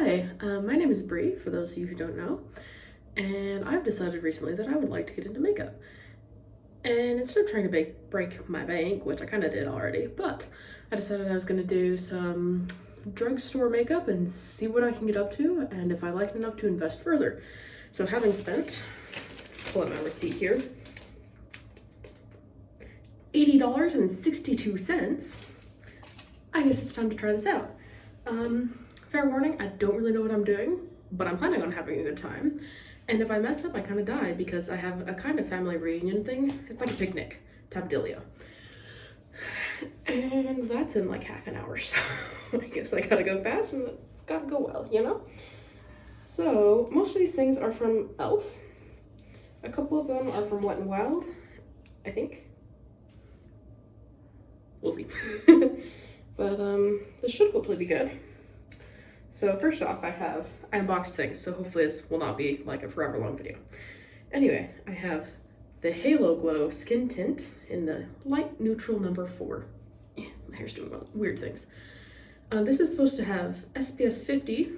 Hi, my name is Bri, for those of you who don't know, and I've decided recently that I would like to get into makeup. And instead of trying to break my bank, which I kind of did already, but I decided I was going to do some drugstore makeup and see what I can get up to, and if I like it enough to invest further. So having spent, pull out my receipt here, $80.62, I guess it's time to try this out. Fair warning, I don't really know what I'm doing, but I'm planning on having a good time. And if I mess up, I kind of die because I have a kind of family reunion thing. It's like a picnic, tabdilia. And that's in like half an hour, so I guess I gotta go fast and it's gotta go well, you know? So, most of these things are from e.l.f. A couple of them are from Wet n Wild, I think. We'll see. But this should hopefully be good. So first off, I unboxed things, so hopefully this will not be like a forever long video. Anyway, I have the Halo Glow Skin Tint in the light neutral number 4. My hair's doing weird things. This is supposed to have SPF 50,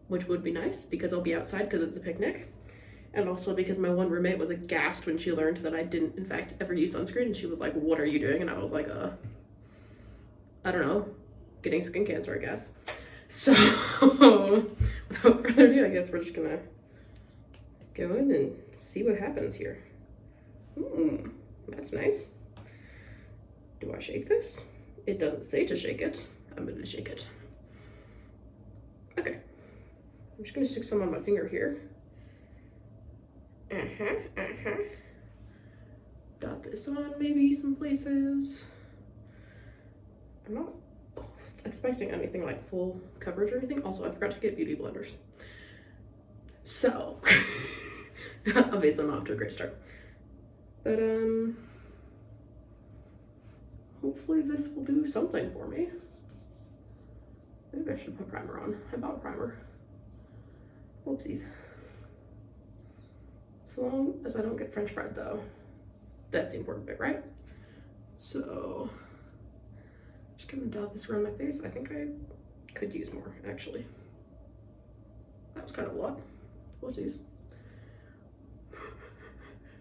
which would be nice because I'll be outside because it's a picnic. And also because my one roommate was aghast when she learned that I didn't in fact ever use sunscreen, and she was like, "What are you doing?" And I was like, I don't know, getting skin cancer, I guess. So, without further ado, I guess we're just gonna go in and see what happens here. That's nice. Do I shake this? It doesn't say to shake it. I'm gonna shake it. Okay. I'm just gonna stick some on my finger here. Dot this on maybe some places. I'm not expecting anything like full coverage or anything. Also, I forgot to get beauty blenders. So, obviously I'm off to a great start. But, hopefully this will do something for me. Maybe I should put primer on. I bought a primer. Whoopsies. So long as I don't get French fried though. That's the important bit, right? So, just gonna dot this around my face. I think I could use more, actually. That was kind of a lot. Whoopsies.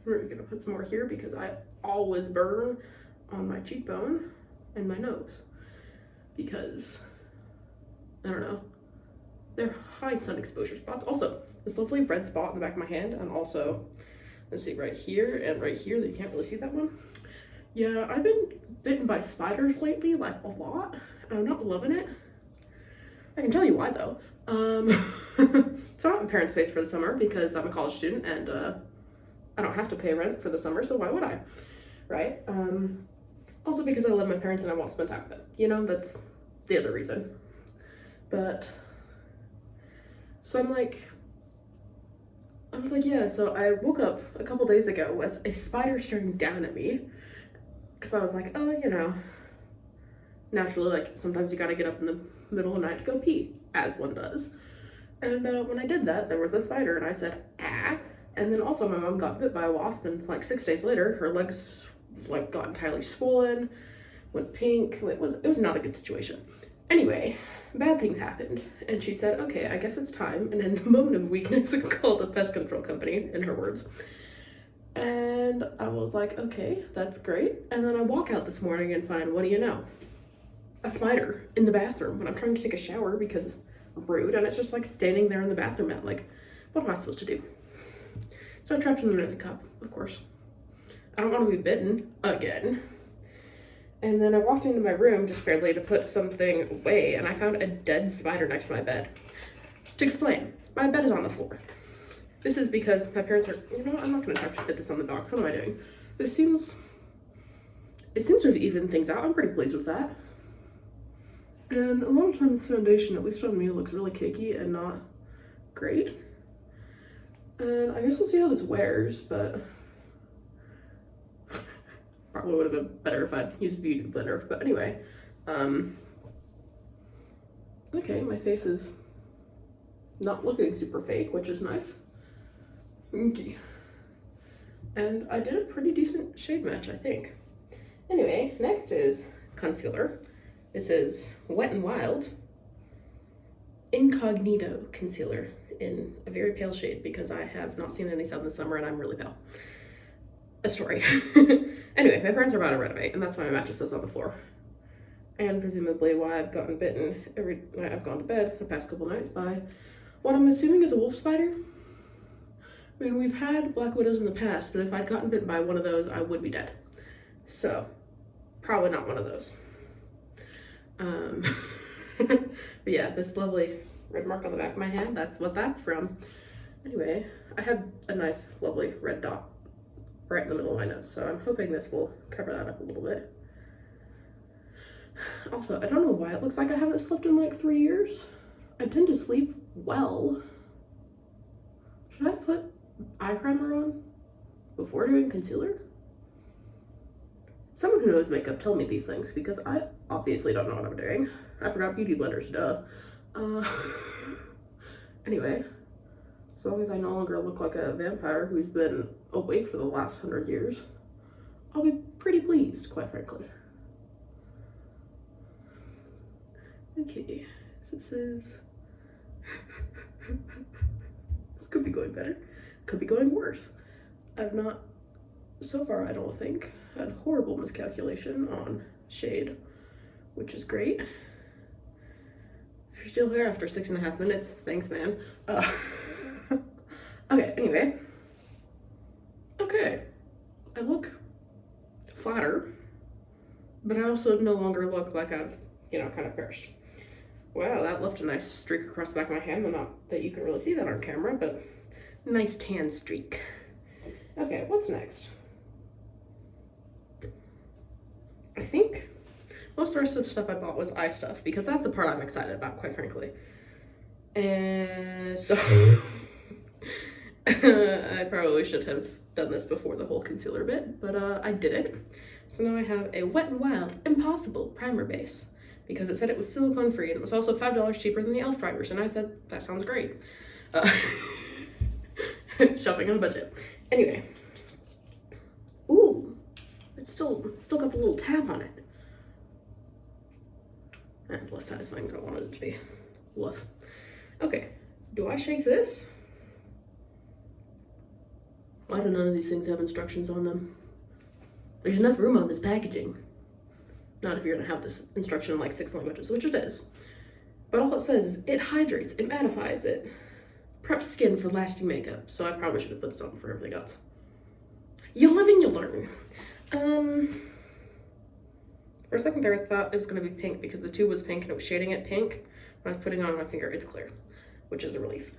We're gonna put some more here because I always burn on my cheekbone and my nose because, I don't know, they're high sun exposure spots. Also, this lovely red spot in the back of my hand, and also, let's see, right here and right here, that you can't really see that one. Yeah, I've been bitten by spiders lately, like a lot, and I'm not loving it. I can tell you why though. So I'm at my parents' place for the summer because I'm a college student and I don't have to pay rent for the summer, so why would I, right? Also because I love my parents and I want to spend time with them. You know, that's the other reason. But, so I was like, yeah, so I woke up a couple days ago with a spider staring down at me. Because I was like, oh, you know, naturally, like, sometimes you gotta get up in the middle of the night to go pee, as one does. And when I did that, there was a spider, and I said, ah. And then also my mom got bit by a wasp, and like 6 days later, her legs, like, got entirely swollen, went pink. It was not a good situation. Anyway, bad things happened, and she said, okay, I guess it's time. And in a moment of weakness, called the pest control company, in her words. And I was like, okay, that's great. And then I walk out this morning and find, what do you know? A spider in the bathroom when I'm trying to take a shower because rude. And it's just like standing there in the bathroom mat. Like, what am I supposed to do? So I trapped it under the cup, of course. I don't want to be bitten again. And then I walked into my room just barely to put something away, and I found a dead spider next to my bed. To explain, my bed is on the floor. This is because my parents are, you know, I'm not going to try to fit this on the box. What am I doing? It seems to have evened things out. I'm pretty pleased with that. And a lot of times foundation, at least on me, looks really cakey and not great. And I guess we'll see how this wears, but probably would have been better if I'd used a beauty blender. But anyway, okay, my face is not looking super fake, which is nice. Okay. And I did a pretty decent shade match, I think. Anyway, next is concealer. This is Wet n Wild Incognito concealer in a very pale shade because I have not seen any sun this summer and I'm really pale. A story. Anyway, my parents are about to renovate, and that's why my mattress is on the floor. And presumably why I've gotten bitten every night I've gone to bed the past couple nights by what I'm assuming is a wolf spider. I mean, we've had black widows in the past, but if I'd gotten bitten by one of those, I would be dead. So, probably not one of those. But yeah, this lovely red mark on the back of my hand, that's what that's from. Anyway, I had a nice, lovely red dot right in the middle of my nose, so I'm hoping this will cover that up a little bit. Also, I don't know why it looks like I haven't slept in like 3 years. I tend to sleep well. Should I put eye primer on before doing concealer? Someone who knows makeup tell me these things because I obviously don't know what I'm doing. I forgot beauty blenders, duh. Anyway, as long as I no longer look like a vampire who's been awake for the last 100 years, I'll be pretty pleased, quite frankly. Okay, so this is... this could be going better. Could be going worse. I've not, so far I don't think, had horrible miscalculation on shade, which is great. If you're still here after 6.5 minutes, thanks, man. Okay, anyway. Okay, I look flatter, but I also no longer look like I've, kind of perished. Wow, that left a nice streak across the back of my hand. Well, not that you can really see that on camera, but nice tan streak. Okay, what's next? I think most of the rest of the stuff I bought was eye stuff because that's the part I'm excited about, quite frankly. And so I probably should have done this before the whole concealer bit, but I didn't. So now I have a Wet n Wild Impossible primer base because it said it was silicone free and it was also $5 cheaper than the e.l.f. primers, and I said, that sounds great. Shopping on a budget. Anyway. Ooh, it's still got the little tab on it. That's less satisfying than I wanted it to be. Woof. Okay, do I shake this? Why do none of these things have instructions on them? There's enough room on this packaging. Not if you're gonna have this instruction in like 6 languages, which it is. But all it says is it hydrates, it mattifies, it preps skin for lasting makeup. So I probably should have put this on for everything else. You live and you learn. For a second there, I thought it was gonna be pink because the tube was pink and it was shading it pink. When I was putting it on my finger, it's clear, which is a relief.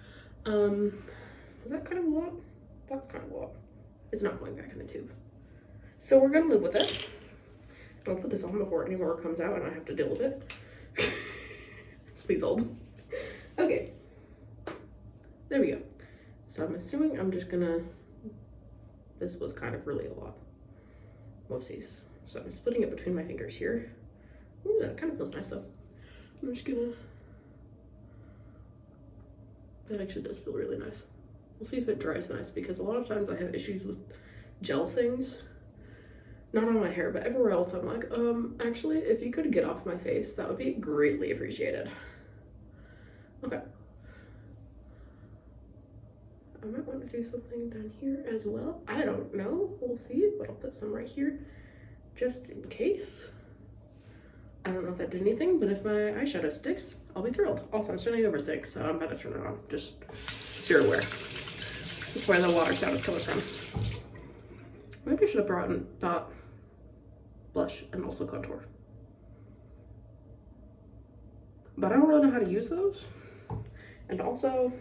Is that kind of a lot? That's kind of a lot. It's not going back in the tube. So we're gonna live with it. I'll put this on before any more comes out and I have to deal with it. Please hold. Okay. There we go. So I'm assuming I'm just gonna, this was kind of really a lot. Whoopsies. So I'm splitting it between my fingers here. Ooh, that kind of feels nice though. I'm just gonna, that actually does feel really nice. We'll see if it dries nice because a lot of times I have issues with gel things. Not on my hair, but everywhere else I'm like, actually, if you could get off my face, that would be greatly appreciated. Okay. I might want to do something down here as well. I don't know. We'll see, but I'll put some right here just in case. I don't know if that did anything, but if my eyeshadow sticks, I'll be thrilled. Also, I'm starting over 6, so I'm about to turn it on, just so you're aware. That's where the water sound is coming from. Maybe I should have brought in dot, blush, and also contour. But I don't really know how to use those. And also,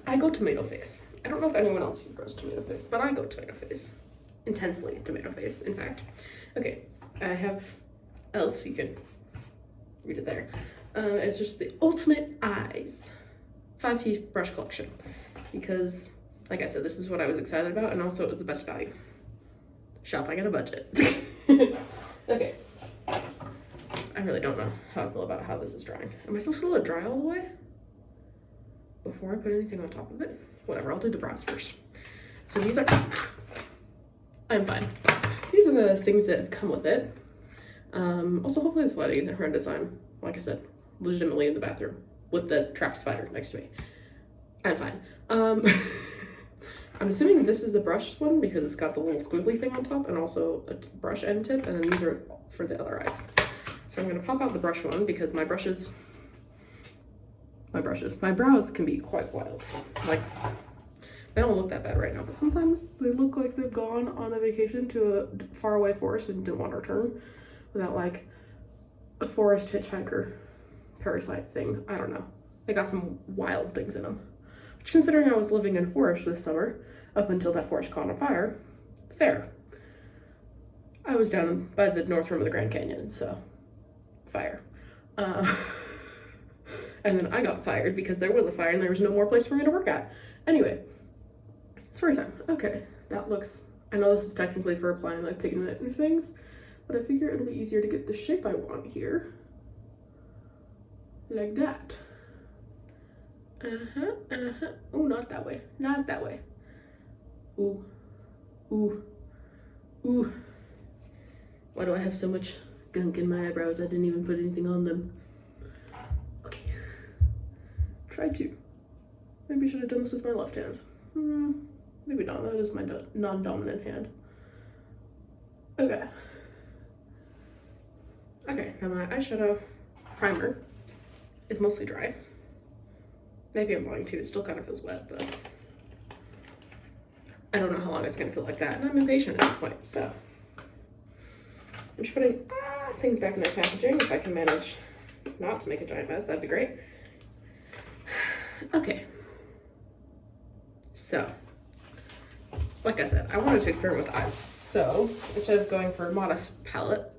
I go tomato face. I don't know if anyone else here goes tomato face, but I go tomato face. Intensely tomato face, in fact. Okay, I have e.l.f., you can read it there. It's just the Ultimate Eyes 5-piece brush collection. Because, like I said, this is what I was excited about, and also it was the best value. Shopping at a budget. Okay. I really don't know how I feel about how this is drying. Am I supposed to let it dry all the way before I put anything on top of it? Whatever, I'll do the brows first. So these are, I'm fine. These are the things that have come with it. Also, hopefully this lighting isn't horrendous. I'm like I said, legitimately in the bathroom with the trapped spider next to me. I'm fine. I'm assuming this is the brush one because it's got the little squiggly thing on top and also a brush end tip, and then these are for the other eyes. So I'm gonna pop out the brush one because my brows can be quite wild. Like, they don't look that bad right now, but sometimes they look like they've gone on a vacation to a faraway forest and didn't want to return without like a forest hitchhiker parasite thing. I don't know. They got some wild things in them. Which, considering I was living in a forest this summer, up until that forest caught on fire, fair. I was down by the north rim of the Grand Canyon, so fire. And then I got fired because there was a fire and there was no more place for me to work at. Anyway, story time. Okay, that looks, I know this is technically for applying like pigment and things, but I figure it'll be easier to get the shape I want here. Like that. Oh, not that way. Not that way. Ooh. Ooh. Ooh. Why do I have so much gunk in my eyebrows? I didn't even put anything on them. Okay. Try to. Maybe I should have done this with my left hand. Maybe not. That is my non-dominant hand. Okay. Okay, now my eyeshadow primer is mostly dry. Maybe I'm lying too. It still kind of feels wet, but I don't know how long it's gonna feel like that. And I'm impatient at this point, so I'm just putting things back in their packaging. If I can manage not to make a giant mess, that'd be great. Okay. So, like I said, I wanted to experiment with eyes. So, instead of going for a modest palette,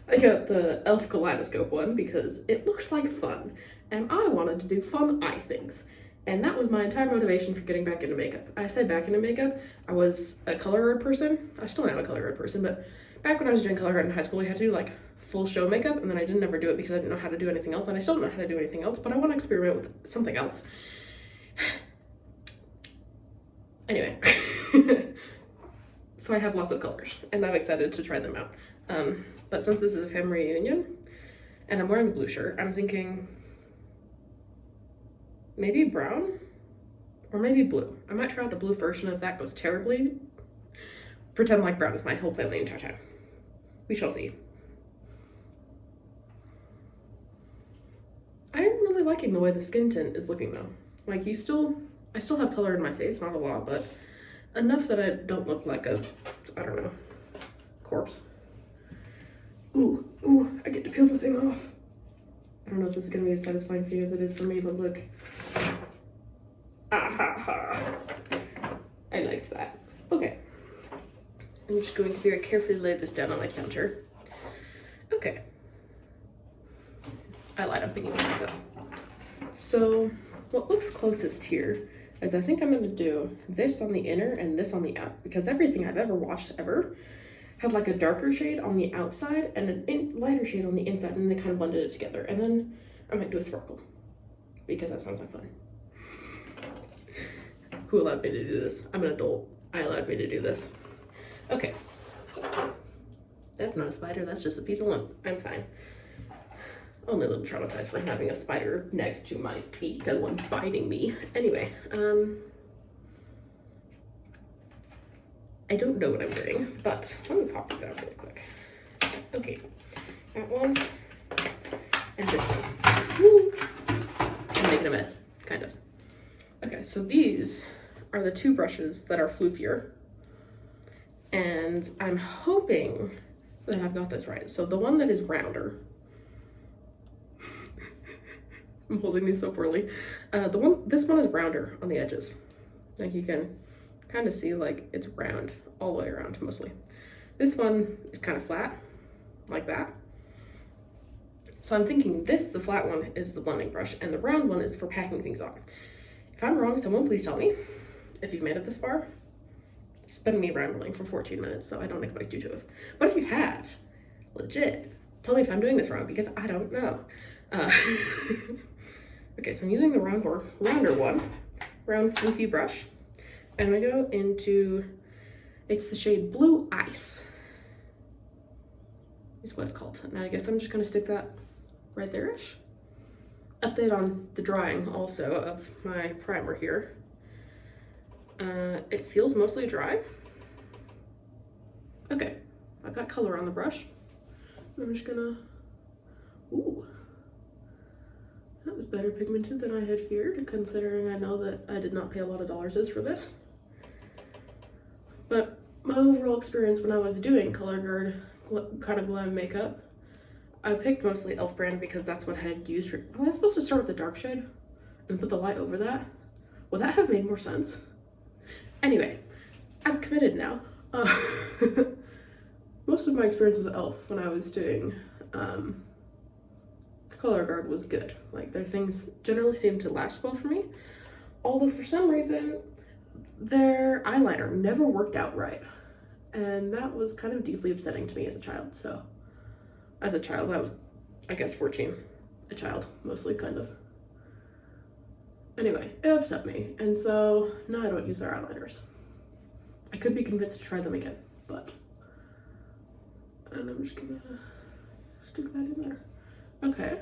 I got the e.l.f. Kaleidoscope one because it looks like fun, and I wanted to do fun eye things. And that was my entire motivation for getting back into makeup. I said back into makeup, I was a color guard person. I still am a color guard person, but back when I was doing color guard in high school, we had to do like full show makeup, and then I didn't ever do it because I didn't know how to do anything else, and I still don't know how to do anything else, but I want to experiment with something else. Anyway, so I have lots of colors, and I'm excited to try them out. But since this is a family reunion, and I'm wearing a blue shirt, I'm thinking maybe brown, or maybe blue. I might try out the blue first, and if that goes terribly, pretend like brown is my whole plan the entire time. We shall see. I'm really liking the way the skin tint is looking though. Like I still have color in my face, not a lot, but enough that I don't look like a, I don't know, corpse. Ooh, I get to peel the thing off. I don't know if this is gonna be as satisfying for you as it is for me, but look. I liked that. Okay. I'm just going to very carefully lay this down on my counter. Okay. I lied, I'm picking it back up. So what looks closest here is I think I'm gonna do this on the inner and this on the out, because everything I've ever watched ever had like a darker shade on the outside and a lighter shade on the inside, and they kind of blended it together. And then I might do a sparkle because that sounds like fun. Who allowed me to do this? I'm an adult. I allowed me to do this. Okay. That's not a spider, that's just a piece of lint. I'm fine. Only a little traumatized for having a spider next to my feet and one biting me. Anyway, I don't know what I'm doing, but let me pop it out really quick. Okay, that one and this one. Woo. I'm making a mess, kind of. Okay, so these are the two brushes that are floofier, and I'm hoping that I've got this right. So the one that is rounder, I'm holding these so poorly. This one is rounder on the edges. Like you can kind of see like it's round all the way around mostly. This one is kind of flat, like that. So I'm thinking the flat one is the blending brush and the round one is for packing things on. If I'm wrong, someone please tell me if you've made it this far. It's been me rambling for 14 minutes, so I don't expect you to have. But if you have, legit, tell me if I'm doing this wrong because I don't know. Okay, so I'm using the rounder one, round floofy brush. And I'm gonna go into, it's the shade Blue Ice. is what it's called. And I guess I'm just gonna stick that right there-ish. Update on the drying also of my primer here. It feels mostly dry. Okay, I've got color on the brush. I'm just gonna, ooh. That was better pigmented than I had feared, considering I know that I did not pay a lot of dollars for this. But my overall experience when I was doing color guard kind of glam makeup, I picked mostly e.l.f. brand because that's what I had used for. Was I supposed to start with the dark shade and put the light over that? Would that have made more sense? Anyway, I've committed now. Most of my experience with e.l.f. when I was doing color guard was good. Like, their things generally seemed to last well for me. Although for some reason, their eyeliner never worked out right. And that was kind of deeply upsetting to me as a child. So, as a child, I was, I guess, 14. A child, mostly, kind of. Anyway, it upset me. And so, now I don't use their eyeliners. I could be convinced to try them again, but... And I'm just gonna stick that in there. Okay.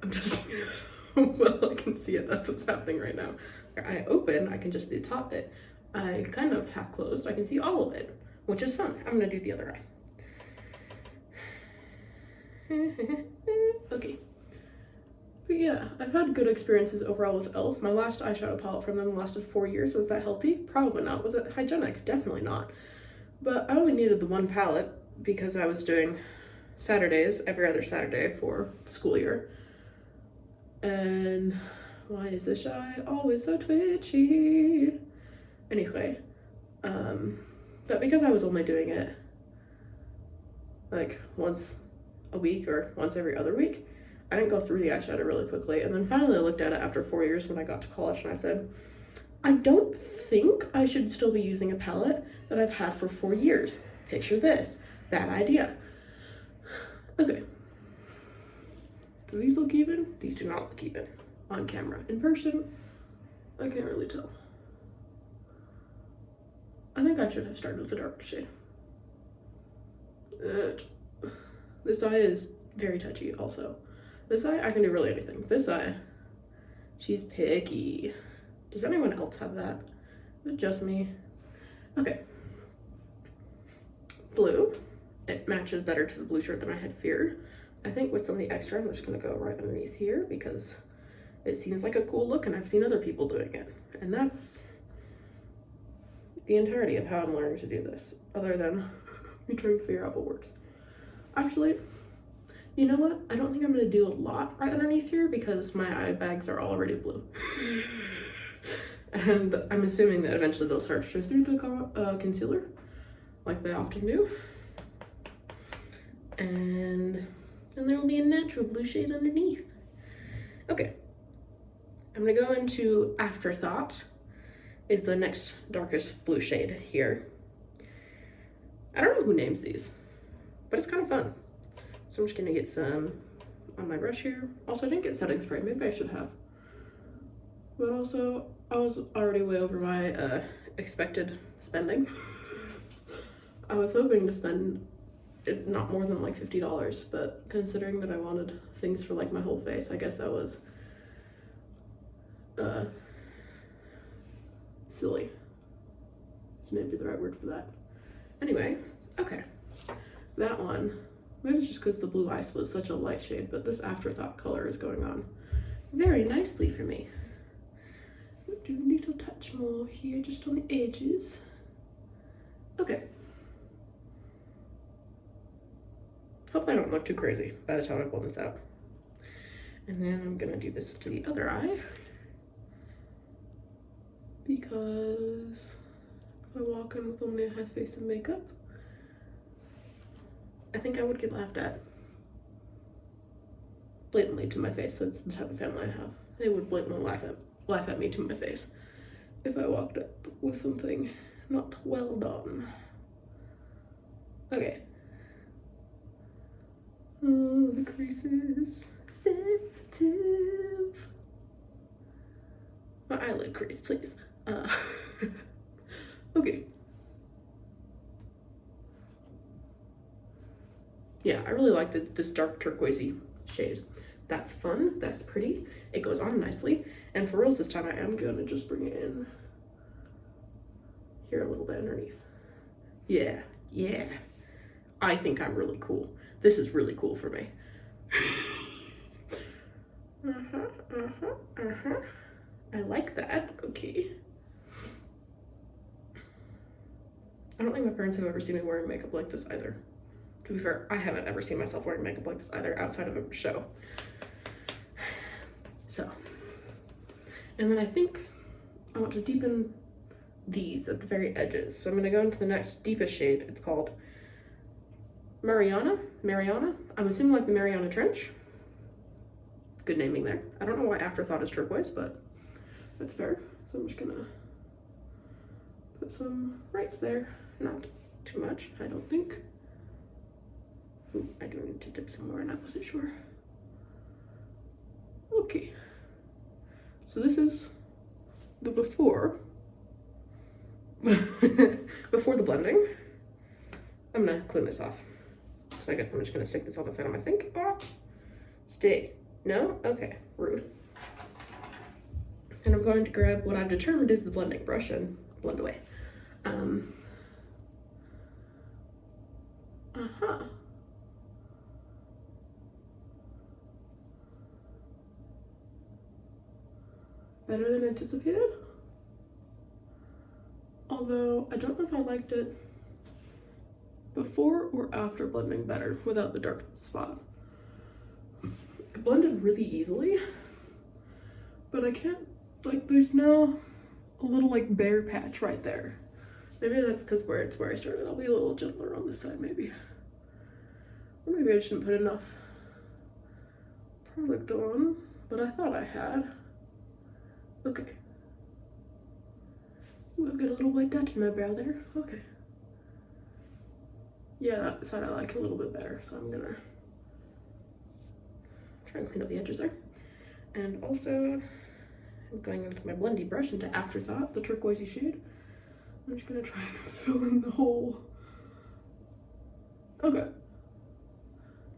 I'm just, well, I can see it. That's what's happening right now. I open, I can just see the top bit. I kind of half closed, I can see all of it, which is fun. I'm gonna do the other eye. Okay. But yeah, I've had good experiences overall with e.l.f. My last eyeshadow palette from them lasted 4 years. Was that healthy? Probably not. Was it hygienic? Definitely not. But I only needed the one palette because I was doing Saturdays, every other Saturday for the school year. And why is this eye always so twitchy? Anyway, but because I was only doing it like once a week or once every other week, I didn't go through the eyeshadow really quickly. And then finally I looked at it after 4 years when I got to college and I said, I don't think I should still be using a palette that I've had for 4 years. Picture this. Bad idea. Okay. Do these look even? These do not look even on camera. In person, I can't really tell. I think I should have started with the dark shade. This eye is very touchy also. This eye, I can do really anything. This eye, she's picky. Does anyone else have that? Is it just me? Okay. Blue. It matches better to the blue shirt than I had feared. I think with some of the extra, I'm just gonna go right underneath here because it seems like a cool look and I've seen other people doing it. And that's the entirety of how I'm learning to do this, other than me trying to figure out what works. Actually, you know what? I don't think I'm gonna do a lot right underneath here because my eye bags are already blue. And I'm assuming that eventually they'll start to show through the concealer, like they often do. And then there will be a natural blue shade underneath. Okay. I'm gonna go into Afterthought, is the next darkest blue shade here. I don't know who names these, but it's kind of fun. So I'm just gonna get some on my brush here. Also, I didn't get setting spray, maybe I should have. But also, I was already way over my expected spending. I was hoping to spend not more than like $50, but considering that I wanted things for like my whole face, I guess I was silly. This may be the right word for that. Anyway, okay. That one, maybe it's just because the blue ice was such a light shade, but this Afterthought color is going on very nicely for me. Do a little touch more here, just on the edges. Okay. Hopefully I don't look too crazy by the time I pull this out. And then I'm gonna do this to the other eye, because if I walk in with only a half face of makeup, I think I would get laughed at blatantly to my face. That's the type of family I have. They would blatantly laugh at me to my face if I walked up with something not well done. Okay. Oh, the creases. Sensitive. My eyelid crease, please. Okay. Yeah, I really like this dark turquoisey shade. That's fun, that's pretty, it goes on nicely. And for reals this time I am gonna just bring it in here a little bit underneath. Yeah, yeah. I think I'm really cool. This is really cool for me. I like that, okay. I don't think my parents have ever seen me wearing makeup like this either. To be fair, I haven't ever seen myself wearing makeup like this either outside of a show. So, and then I think I want to deepen these at the very edges. So I'm gonna go into the next deepest shade. It's called Mariana. I'm assuming like the Mariana Trench. Good naming there. I don't know why Afterthought is turquoise, but that's fair. So I'm just gonna put some right there. Not too much, I don't think. Ooh, I do need to dip some more and I wasn't sure. Okay. So this is the before. Before the blending. I'm gonna clean this off. So I guess I'm just gonna stick this on the side of my sink. Ah, stay. No? Okay, rude. And I'm going to grab what I've determined is the blending brush and blend away. Better than anticipated. Although I don't know if I liked it before or after blending better without the dark spot. It blended really easily, but I can't, like, there's now a little like bare patch right there. Maybe that's because it's where I started. I'll be a little gentler on this side maybe. Or maybe I shouldn't put enough product on, but I thought I had. Okay. Ooh, I've got a little white dot in my brow there. Okay. Yeah, that side I like a little bit better, so I'm gonna try and clean up the edges there. And also, I'm going into my blendy brush into Afterthought, the turquoisey shade. I'm just gonna try and fill in the hole. Okay.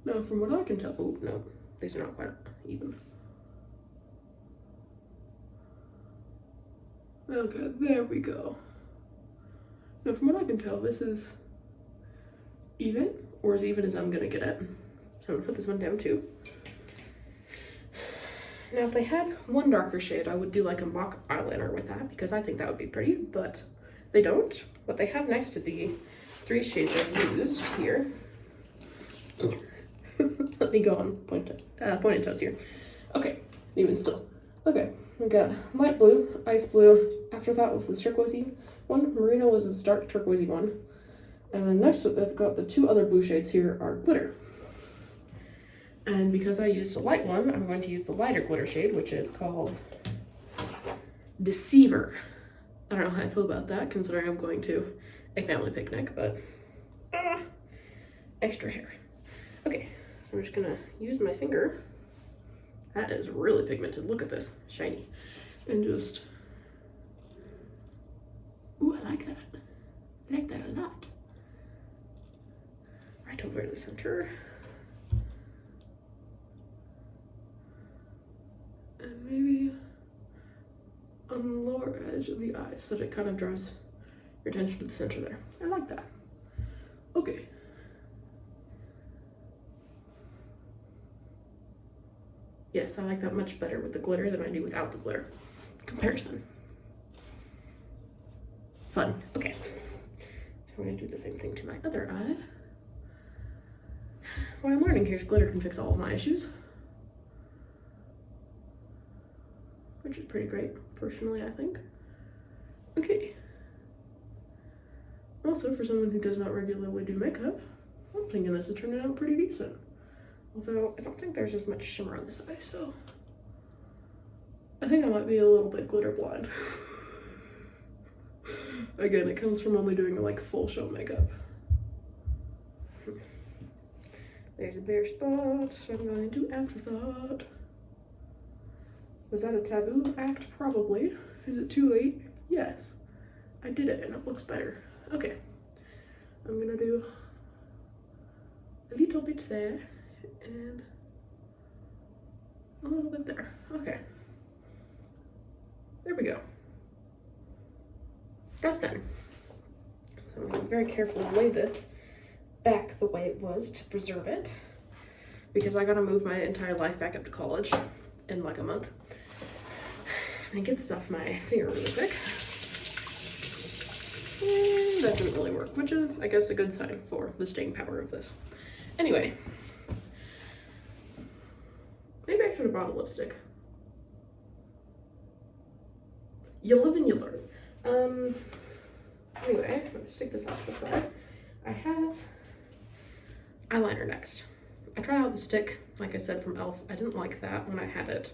Now, from what I can tell, oh no, these are not quite even. Okay, there we go. Now, from what I can tell, this is even, or as even as I'm gonna get it. So I'm gonna put this one down too. Now, if they had one darker shade, I would do like a mock eyeliner with that because I think that would be pretty, but they don't. What they have next to the 3 shades I've used here. Let me go on point and toes here. Okay, even still. Okay, we got light blue, ice blue. Afterthought was the turquoisey one. Marina was this dark turquoisey one. And then next to it, they've got the 2 other blue shades here are glitter. And because I used a light one, I'm going to use the lighter glitter shade, which is called Deceiver. I don't know how I feel about that, considering I'm going to a family picnic, but extra hair. Okay, so I'm just gonna use my finger. That is really pigmented. Look at this, shiny. And just, ooh, I like that. I like that a lot. Right over the center. And maybe on the lower edge of the eye so that it kind of draws your attention to the center there. I like that. Okay. Yes, I like that much better with the glitter than I do without the glitter. Comparison. Fun. Okay. So I'm going to do the same thing to my other eye. What I'm learning here is glitter can fix all of my issues. Which is pretty great, personally, I think. Okay. Also, for someone who does not regularly do makeup, I'm thinking this is turning out pretty decent. Although, I don't think there's as much shimmer on this eye, so I think I might be a little bit glitter blind. Again, it comes from only doing like full show makeup. There's a bare spot, so I'm going to Afterthought. Was that a taboo act? Probably. Is it too late? Yes. I did it and it looks better. Okay. I'm gonna do a little bit there and a little bit there. Okay. There we go. That's done. So I'm going to very carefully lay this back the way it was to preserve it, because I gotta move my entire life back up to college in like a month. And get this off my finger really quick. And that didn't really work, which is, I guess, a good sign for the staying power of this. Anyway, maybe I should have brought a lipstick. You live and you learn. Anyway, let's take this off the side. I have eyeliner next. I tried out the stick, like I said, from e.l.f. I didn't like that when I had it.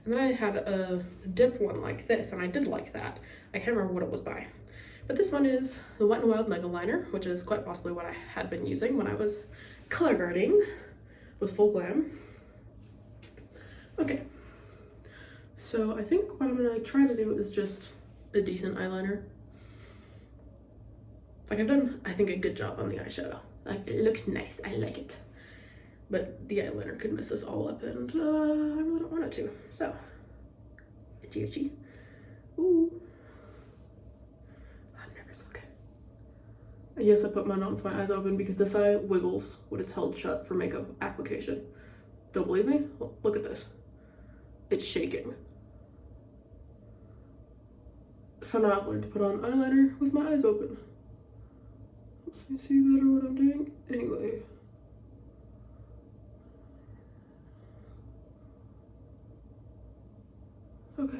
And then I had a dip one like this, and I did like that. I can't remember what it was by. But this one is the Wet n Wild Mega Liner, which is quite possibly what I had been using when I was color grading with Full Glam. Okay. So I think what I'm gonna try to do is just a decent eyeliner. Like, I've done, I think, a good job on the eyeshadow. Like, it looks nice, I like it. But the eyeliner could mess this all up, and I really don't want it to. So, itchy itchy. Ooh. I'm nervous, okay. And yes, I put mine on with my eyes open because this eye wiggles when it's held shut for makeup application. Don't believe me? Well, look at this. It's shaking. So now I've learned to put on eyeliner with my eyes open. So you see better what I'm doing? Anyway. Okay.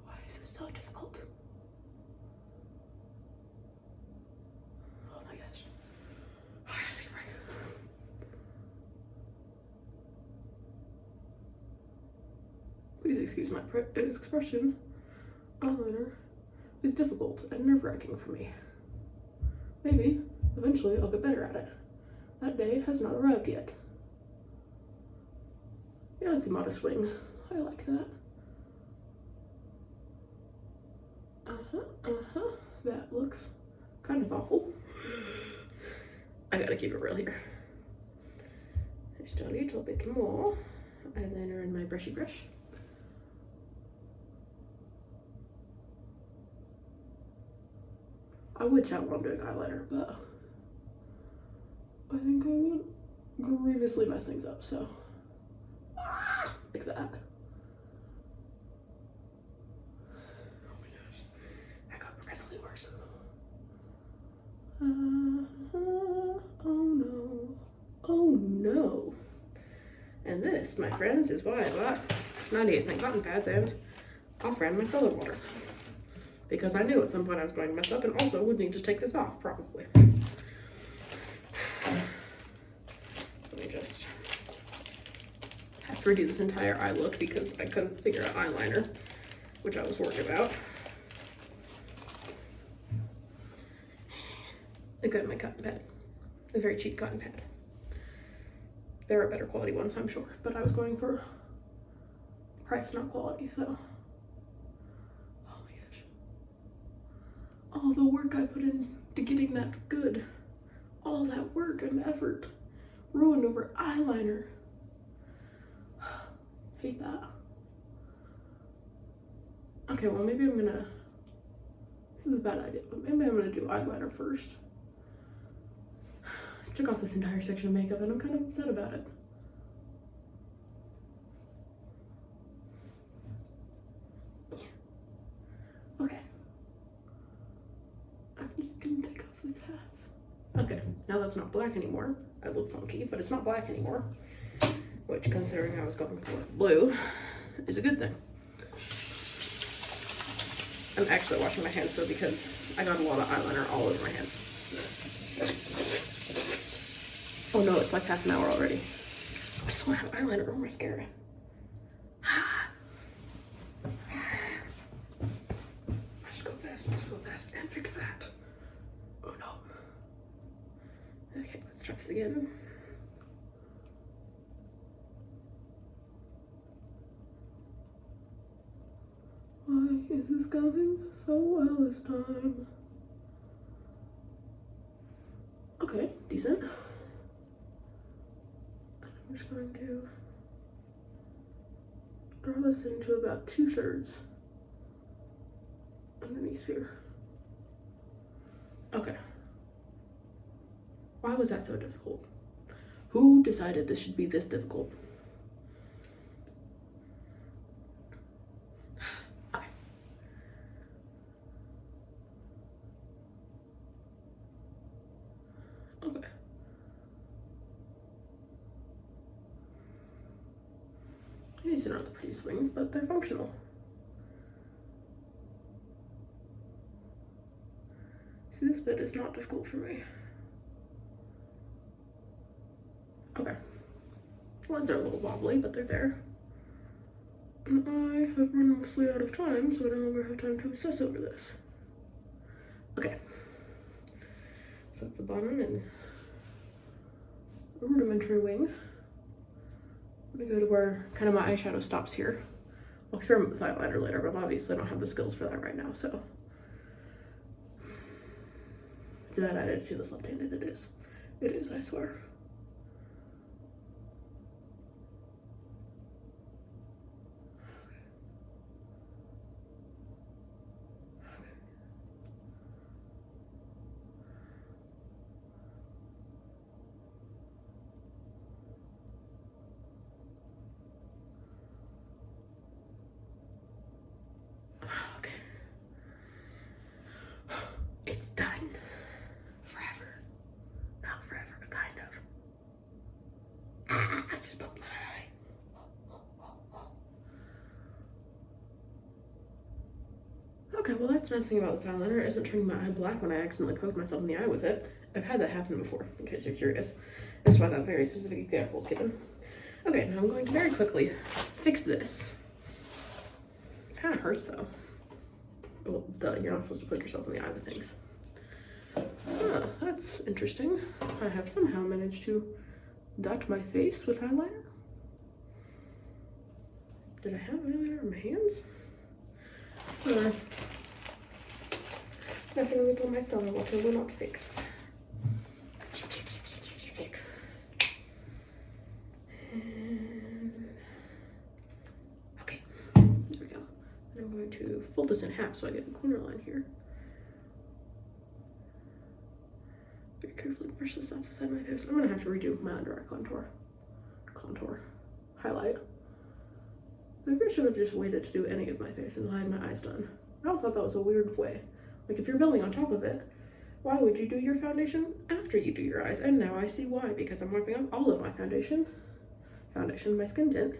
Why is this so difficult? Oh my gosh. Please excuse my expression. Eyeliner is difficult and nerve-wracking for me. Maybe, eventually, I'll get better at it. That day has not arrived yet. Yeah, that's a modest wing. I like that. That looks kind of awful. I gotta keep it real here. Just a little bit more eyeliner in my brushy brush. I would chat while I'm doing eyeliner, but I think I would grievously mess things up, so like that. Oh my gosh, that got progressively worse. Oh no, oh no. And this, my friends, is why I bought 98 cotton pads and off-brand micellar water. Because I knew at some point I was going to mess up, and also would need to take this off, probably. Let me just have to redo this entire eye look because I couldn't figure out eyeliner, which I was worried about. I got my cotton pad, a very cheap cotton pad. There are better quality ones, I'm sure, but I was going for price, not quality, so. All the work I put into getting that good, all that work and effort ruined over eyeliner. Hate that. Okay, well, maybe I'm gonna, this is a bad idea, but maybe I'm gonna do eyeliner first. I took off this entire section of makeup and I'm kind of upset about it. Okay. I'm just gonna take off this half. Okay, now that's not black anymore. I look funky, but it's not black anymore. Which, considering I was going for blue, is a good thing. I'm actually washing my hands though because I got a lot of eyeliner all over my hands. Oh no, it's like half an hour already. I just want to have eyeliner or mascara. Let's go fast and fix that. Oh no. Okay, let's try this again. Why is this going so well this time? Okay, decent. I'm just going to draw this into about 2/3 underneath here. Okay. Why was that so difficult? Who decided this should be this difficult? Okay. Okay. These are not the prettiest wings, but they're functional. See, this bit is not difficult for me. Okay. Ones are a little wobbly, but they're there. And I have run mostly out of time, so I no longer have time to obsess over this. Okay. So that's the bottom and a rudimentary wing. I'm gonna go to where kind of my eyeshadow stops here. I'll experiment with eyeliner later, but obviously I don't have the skills for that right now, so. It's a bad idea to do this left-handed, it is. It is, I swear. Okay. It's done. Forever. Not forever, but kind of. I just poked my eye. Okay, well that's the nice thing about this eyeliner. It isn't turning my eye black when I accidentally poked myself in the eye with it. I've had that happen before, in case you're curious. That's why that very specific example is given. Okay, now I'm going to very quickly fix this. It kind of hurts though. Well, duh, you're not supposed to poke yourself in the eye with things. That's interesting. I have somehow managed to dot my face with eyeliner. Did I have eyeliner in my hands? Nothing we told myself what I will not fix. And okay, there we go. And I'm going to fold this in half so I get a corner line here. Very carefully brush this off the side of my face. I'm gonna have to redo my under eye highlight. Maybe I should have just waited to do any of my face until I had my eyes done. I always thought that was a weird way. Like if you're building on top of it, why would you do your foundation after you do your eyes? And now I see why, because I'm wiping off all of my foundation, my skin tint,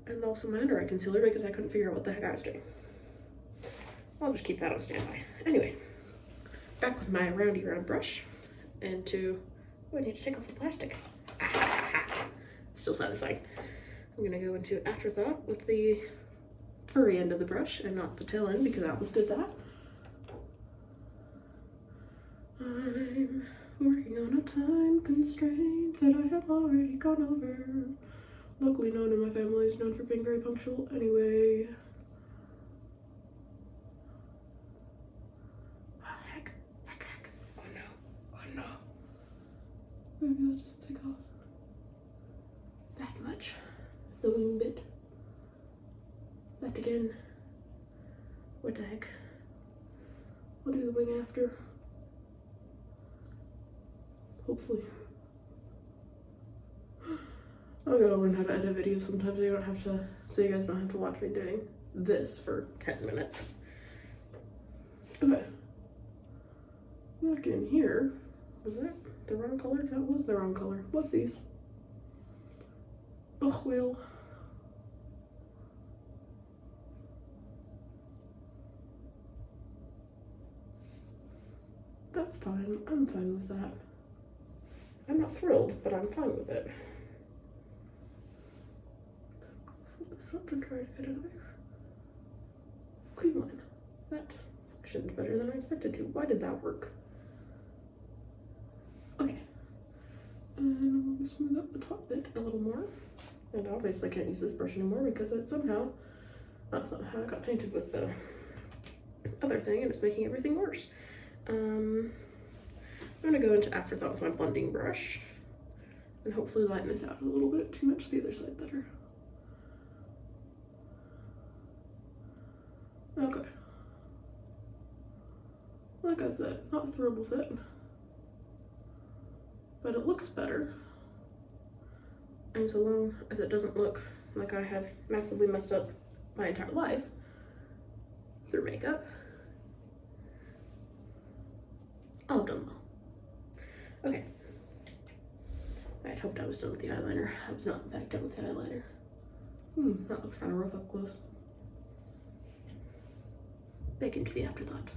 and also my under eye concealer because I couldn't figure out what the heck I was doing. I'll just keep that on standby. Anyway, back with my round brush, and oh, I need to take off the plastic. Still satisfying. I'm gonna go into Afterthought with the furry end of the brush and not the tail end because I almost did that. I'm working on a time constraint that I have already gone over. Luckily, no one in my family is known for being very punctual anyway. Heck. Oh no. Maybe I'll just take off that much. The wing bit. That again. What the heck? I'll do the wing after. Hopefully. I gotta learn how to edit videos sometimes so you guys don't have to watch me doing this for 10 minutes. Okay. Back in here. Was that the wrong color? That was the wrong color. Whoopsies. Oh, well. That's fine. I'm fine with that. I'm not thrilled, but I'm fine with it. Fold this up and try to cut it away. Clean line. That functioned better than I expected to. Why did that work? Okay. And I'm going to smooth up the top bit a little more. And obviously I can't use this brush anymore because it not somehow, it got tainted with the other thing and it's making everything worse. I'm gonna go into Afterthought with my blending brush and hopefully lighten this out a little bit. Too much the other side better. Okay. Like I said, not thrilled with it, but it looks better. And so long as it doesn't look like I have massively messed up my entire life through makeup, I'll have done well. Okay. I had hoped I was done with the eyeliner. I was not in fact done with the eyeliner. That looks kind of rough up close. Back into the Afterthought.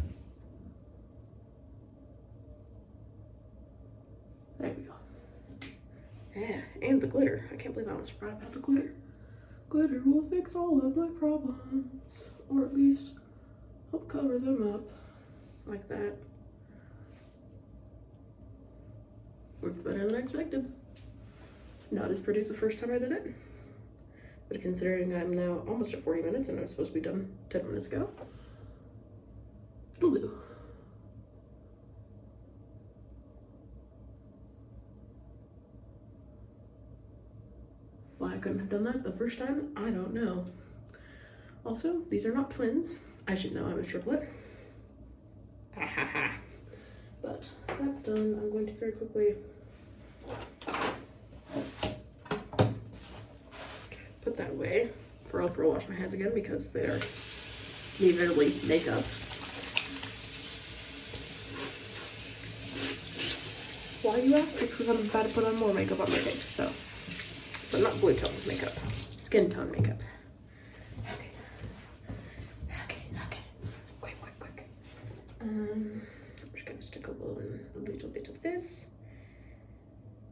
There we go. Yeah, and the glitter. I can't believe I almost forgot about the glitter. Glitter will fix all of my problems. Or at least help cover them up. Like that. Worked better than I expected. Not as pretty as the first time I did it. But considering I'm now almost at 40 minutes and I was supposed to be done 10 minutes ago, it'll do. Why I couldn't have done that the first time, I don't know. Also, these are not twins. I should know I'm a triplet. Ha ha ha. But that's done. I'm going to very quickly put that away for I'll wash my hands again because they're literally makeup. Why you ask? It's because I'm about to put on more makeup on my face, so. But not blue tone makeup, skin tone makeup. Okay. Quick. I'm just gonna stick a little bit of this.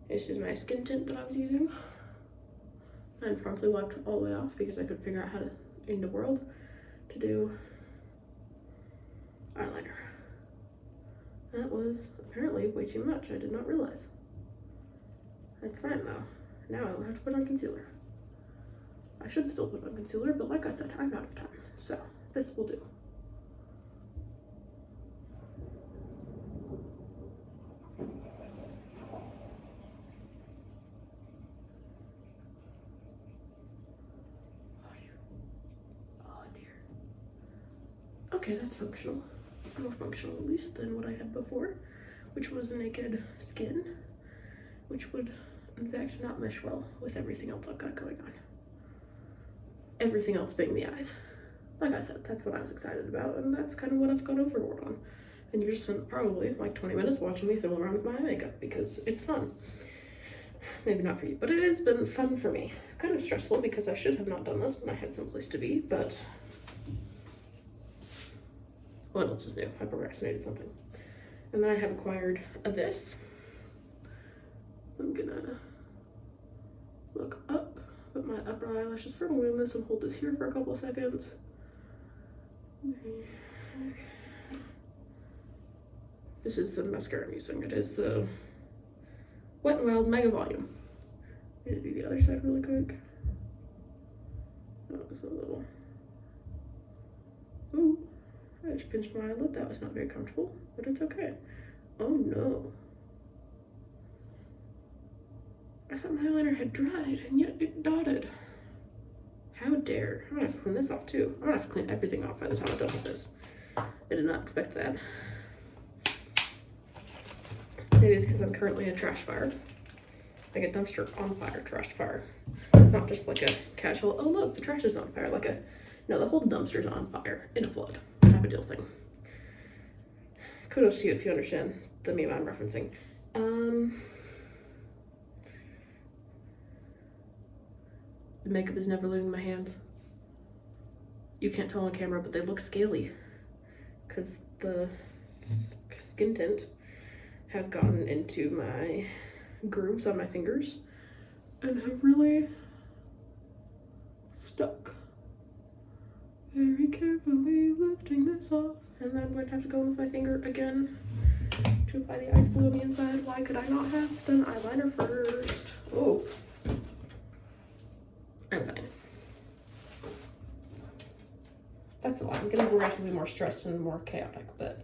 This is my skin tint that I was using. And promptly wiped all the way off because I couldn't figure out how to, in the world, to do eyeliner. That was apparently way too much. I did not realize. That's fine though. Now I will have to put on concealer. I should still put on concealer, but like I said, I'm out of time. So this will do. Oh dear. Okay, that's functional. More functional at least than what I had before, which was naked skin, which would in fact not mesh well with everything else I've got going on. Everything else being the eyes. Like I said, that's what I was excited about, and that's kind of what I've gone overboard on. And you just spent probably like 20 minutes watching me fiddle around with my eye makeup because it's fun. Maybe not for you, but it has been fun for me. Kind of stressful because I should have not done this when I had someplace to be, but what else is new? I procrastinated something. And then I have acquired this. So I'm gonna look up, put my upper eyelashes firmly on this and hold this here for a couple of seconds. Okay. This is the mascara I'm using. It is the Wet n Wild Mega Volume. I'm gonna do the other side really quick. That was a little. Ooh, I just pinched my eyelid. That was not very comfortable, but it's okay. Oh no. I thought my eyeliner had dried, and yet it dotted. How dare. I'm gonna have to clean this off too. I'm gonna have to clean everything off by the time I'm done with this. I did not expect that. Maybe it's because I'm currently in a trash fire. Like a dumpster on fire trash fire. Not just like a casual, oh look, the trash is on fire. Like a, no, the whole dumpster's on fire in a flood type of deal thing. Kudos to you if you understand the meme I'm referencing. The makeup is never leaving my hands. You can't tell on camera, but they look scaly because the skin tint has gotten into my grooves on my fingers and have really stuck. Very carefully lifting this off, and then I'm going to have to go in with my finger again to apply the ice glue on the inside. Why could I not have done eyeliner first? Oh, I'm fine. That's a lot. I'm getting progressively more stressed and more chaotic, but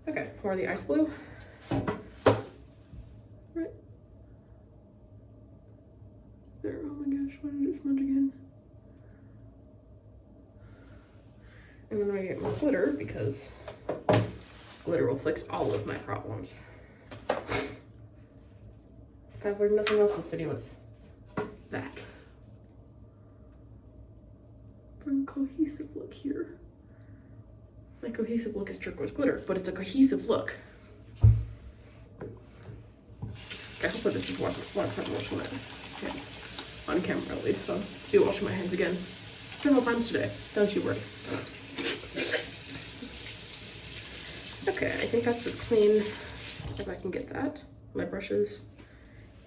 okay, pour the ice glue. Right there. Oh my gosh, why did it smudge again? And then I get my glitter because glitter will fix all of my problems. If I've learned nothing else this video, it's that. From cohesive look here. My cohesive look is turquoise glitter, but it's a cohesive look. Okay, hopefully this is once I'm washing my hands. On camera at least, I'll be washing my hands again several times today. Don't you worry. Okay, I think that's as clean as I can get that. My brushes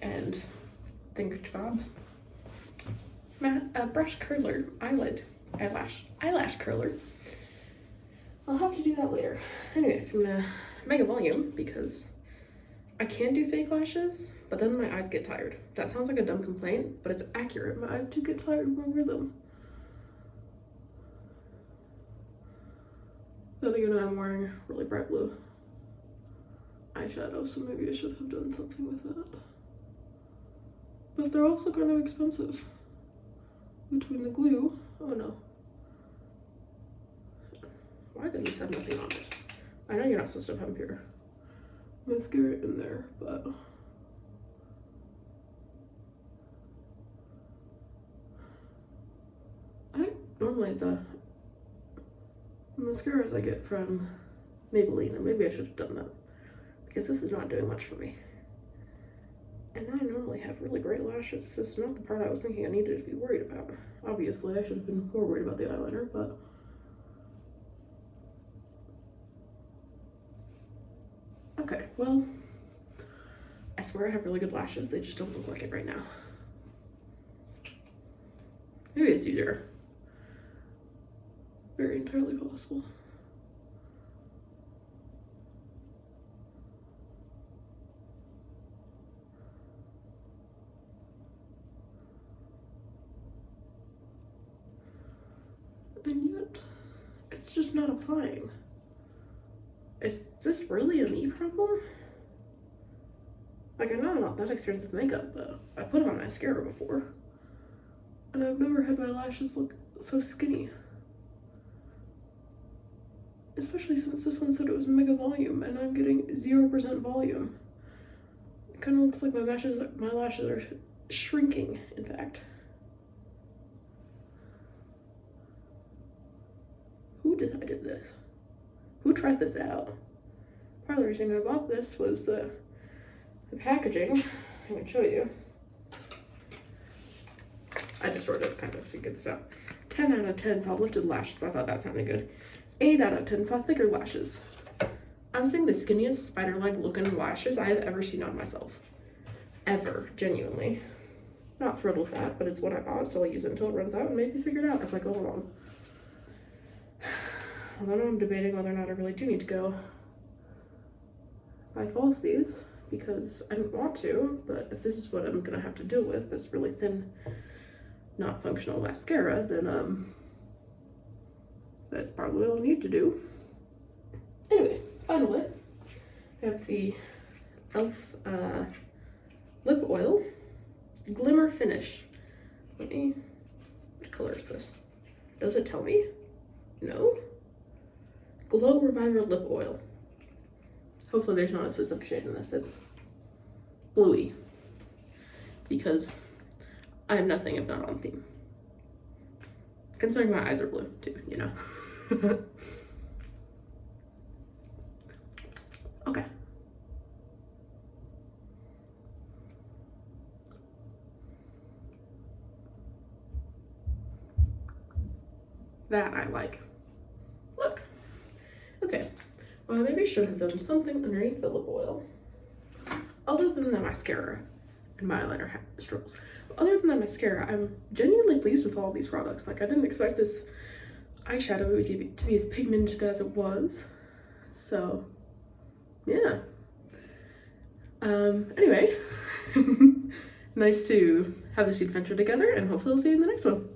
and finger job. Brush curler, eyelash curler. I'll have to do that later. Anyways, I'm gonna make a volume because I can do fake lashes, but then my eyes get tired. That sounds like a dumb complaint, but it's accurate. My eyes do get tired when I wear them. Then again, I'm wearing really bright blue eyeshadow, so maybe I should have done something with that. But they're also kind of expensive. Between the glue, oh no. Why does this have nothing on it? I know you're not supposed to pump your mascara in there, but I think normally the mascaras I get from Maybelline, and maybe I should have done that because this is not doing much for me. And I normally have really great lashes. This is not the part I was thinking I needed to be worried about. Obviously, I should have been more worried about the eyeliner, but okay, well, I swear I have really good lashes. They just don't look like it right now. Maybe it's easier. Very entirely possible. And yet, it's just not applying. Is this really a me problem? Like, I know I'm not that experienced with makeup, but I put on mascara before. And I've never had my lashes look so skinny. Especially since this one said it was mega volume, and I'm getting 0% volume. It kind of looks like my lashes are shrinking, in fact. Who decided this? Who tried this out? Part of the reason I bought this was the packaging. I can show you. I distorted it kind of to get this out. 10 out of 10 saw lifted lashes. I thought that sounded good. 8 out of 10 saw thicker lashes. I'm seeing the skinniest spider-like looking lashes I have ever seen on myself. Ever, genuinely. Not thrilled with that, but it's what I bought, so I'll use it until it runs out and maybe figure it out as I go along. Although I'm debating whether or not I really do need to go buy falsies because I didn't want to, but if this is what I'm gonna have to deal with, this really thin, not functional mascara, then that's probably what I'll need to do. Anyway, finally, I have the e.l.f. lip oil glimmer finish. What color is this? Does it tell me? No. Glow Reviver lip oil. Hopefully there's not a specific shade in this. It's bluey because I am nothing if not on theme. Considering my eyes are blue too, you know. Okay. That I like. Look. Okay. Well, I maybe should have done something underneath the lip oil. Other than the mascara and my eyeliner strokes. Other than that mascara, I'm genuinely pleased with all these products. Like, I didn't expect this eyeshadow to be as pigmented as it was. So, yeah. Anyway, nice to have this adventure together, and hopefully I'll see you in the next one.